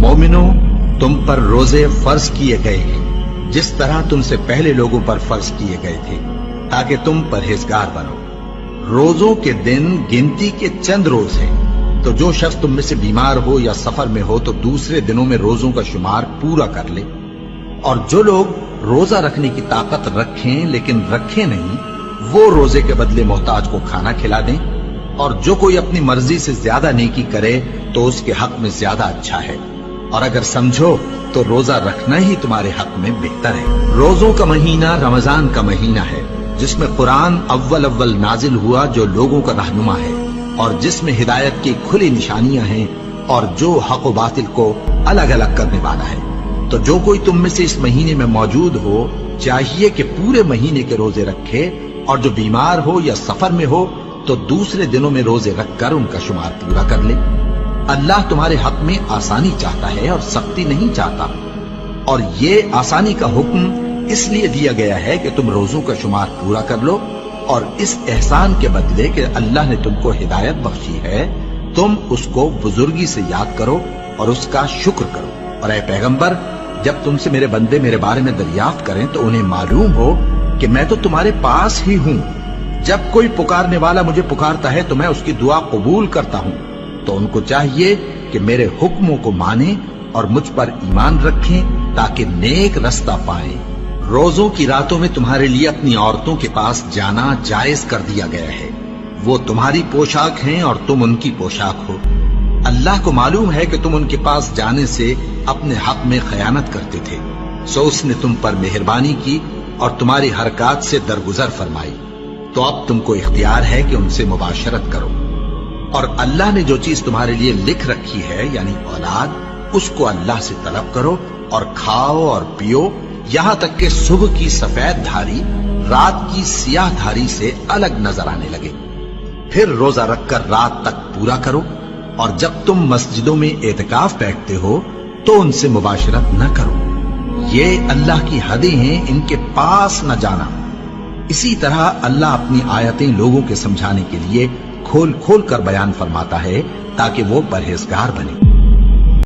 मोमिनो, तुम पर रोजे फर्ज किए गए हैं जिस तरह तुमसे पहले लोगों पर फर्ज किए गए थे, ताकि तुम परहेजगार बनो। रोजों के दिन गिनती के चंद रोज हैं, तो जो शख्स तुम में से बीमार हो या सफर में हो तो दूसरे दिनों में रोजों का शुमार पूरा कर ले। और जो लोग रोजा रखने की ताकत रखें लेकिन रखें नहीं, वो रोजे के बदले मोहताज को खाना खिला दें। और जो कोई अपनी मर्जी से ज्यादा नेकी करे तो उसके हक में ज्यादा अच्छा है। और अगर समझो तो रोजा रखना ही तुम्हारे हक में बेहतर है। रोजों का महीना रमजान का महीना है, जिसमें कुरान अव्वल नाजिल हुआ, जो लोगों का रहनुमा है और जिसमें हिदायत की खुली निशानियां हैं और जो हक व बातिल को अलग अलग करने वाला है। तो जो कोई तुम में से इस महीने में मौजूद हो, चाहिए कि पूरे महीने के रोजे रखे, और जो बीमार हो या सफर में हो तो दूसरे दिनों में रोजे रखकर उनका शुमार पूरा कर ले। अल्लाह तुम्हारे हक में आसानी चाहता है और सख्ती नहीं चाहता। और ये आसानी का हुक्म इसलिए दिया गया है कि तुम रोजों का शुमार पूरा कर लो, और इस एहसान के बदले कि अल्लाह ने तुमको हिदायत बख्शी है, तुम उसको बुजुर्गी से याद करो और उसका शुक्र करो। और ऐ पैगंबर, जब तुमसे मेरे बंदे मेरे बारे में दरियाफ्त करें तो उन्हें मालूम हो कि मैं तो तुम्हारे पास ही हूं। जब कोई पुकारने वाला मुझे पुकारता है तो मैं उसकी दुआ कबूल करता हूं। तो उनको चाहिए कि मेरे हुक्मों को माने और मुझ पर ईमान रखें, ताकि नेक रास्ता पाएं। रोजों की रातों में तुम्हारे लिए अपनी औरतों के पास जाना जायज कर दिया गया है। वो तुम्हारी पोशाक हैं और तुम उनकी पोशाक हो। अल्लाह को मालूम है कि तुम उनके पास जाने से अपने हक में खयानत करते थे, सो उसने तुम पर मेहरबानी की और तुम्हारी हरकत से दरगुजर फरमाई। तो अब तुमको इख्तियार है कि उनसे मुबाशरत करो। और अल्लाह ने जो चीज तुम्हारे लिए लिख रखी है, यानी औलाद, उसको अल्लाह से तलब करो और खाओ और पियो, यहां तक कि सुबह की सफेद धारी रात की सियाह धारी से अलग नजर आने लगे। फिर रोजा रखकर रात तक पूरा करो। और जब तुम मस्जिदों में एतकाफ बैठते हो तो उनसे मुबाशरत न करो। ये अल्लाह की हदें हैं, इनके पास न जाना। इसी तरह अल्लाह अपनी आयतें लोगों के समझाने के लिए खोल खोल कर बयान फरमाता है, ताकि वो परहेजगार बने।